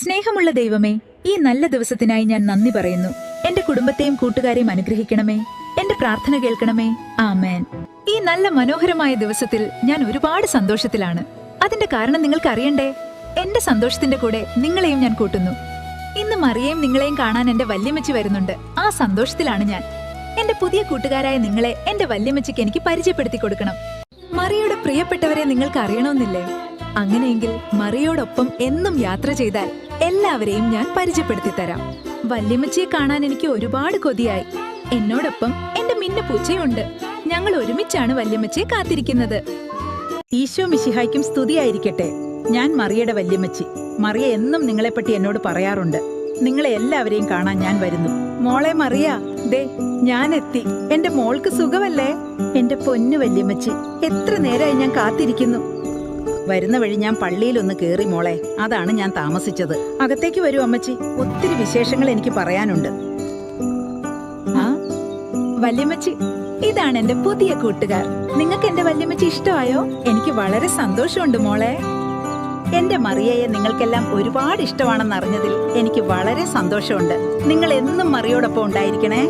സ്നേഹമുള്ള ദൈവമേ, ഈ നല്ല ദിവസത്തിനായി ഞാൻ നന്ദി പറയുന്നു. എന്റെ കുടുംബത്തെയും കൂട്ടുകാരെയും അനുഗ്രഹിക്കണമേ. എന്റെ പ്രാർത്ഥന കേൾക്കണമേ. ആമേൻ. ഈ നല്ല മനോഹരമായ ദിവസത്തിൽ ഞാൻ ഒരുപാട് സന്തോഷത്തിലാണ്. അതിന്റെ കാരണം നിങ്ങൾക്ക് അറിയണ്ടേ? എന്റെ സന്തോഷത്തിന്റെ കൂടെ നിങ്ങളെയും ഞാൻ കൂട്ടുന്നു. ഇന്ന് മറിയേയും നിങ്ങളെയും കാണാൻ എന്റെ വല്യമ്മച്ചി വരുന്നുണ്ട്. ആ സന്തോഷത്തിലാണ് ഞാൻ. എന്റെ പുതിയ കൂട്ടുകാരായ നിങ്ങളെ എന്റെ വല്യമ്മച്ചിക്ക് എനിക്ക് പരിചയപ്പെടുത്തി കൊടുക്കണം. മറിയയുടെ പ്രിയപ്പെട്ടവരെ നിങ്ങൾക്ക് അറിയണമെന്നില്ലേ? അങ്ങനെയെങ്കിൽ മറിയോടൊപ്പം എന്നും യാത്ര ചെയ്താൽ എല്ലാവരെയും ഞാൻ പരിചയപ്പെടുത്തി തരാം. വല്യമ്മച്ചിയെ കാണാൻ എനിക്ക് ഒരുപാട് കൊതിയായി. എന്നോടൊപ്പം എന്റെ മിന്നുപൂച്ചയുണ്ട്. ഞങ്ങൾ ഒരുമിച്ചാണ് വല്യമ്മച്ചിയെ കാത്തിരിക്കുന്നത്. ഈശോ മിശിഹായ്ക്കും സ്തുതിയായിരിക്കട്ടെ. ഞാൻ മറിയയുടെ വല്യമ്മച്ചി. മറിയ എന്നും നിങ്ങളെപ്പറ്റി എന്നോട് പറയാറുണ്ട്. നിങ്ങളെ എല്ലാവരെയും കാണാൻ ഞാൻ വരുന്നു. മോളെ മറിയ, ദേ ഞാൻ എത്തി. എന്റെ മോൾക്ക് സുഖമല്ലേ? എന്റെ പൊന്നു വല്യമ്മച്ചി, എത്ര നേരമായി ഞാൻ കാത്തിരിക്കുന്നു. വരുന്ന വഴി ഞാൻ പള്ളിയിലൊന്ന് കേറി മോളെ, അതാണ് ഞാൻ താമസിച്ചത്. അകത്തേക്ക് വരൂ അമ്മച്ചി, ഒത്തിരി വിശേഷങ്ങൾ എനിക്ക് പറയാനുണ്ട്. ആ വല്യമ്മച്ചി, ഇതാണ് എന്റെ പുതിയ കൂട്ടുകാർ. നിങ്ങൾക്ക് എന്റെ വല്യമ്മച്ചി ഇഷ്ടമായോ? എനിക്ക് വളരെ സന്തോഷമുണ്ട് മോളെ. എന്റെ മറിയയെ നിങ്ങൾക്കെല്ലാം ഒരുപാട് ഇഷ്ടമാണെന്ന് അറിഞ്ഞതിൽ എനിക്ക് വളരെ സന്തോഷമുണ്ട്. നിങ്ങൾ എന്നും മറിയോടൊപ്പം ഉണ്ടായിരിക്കണേ.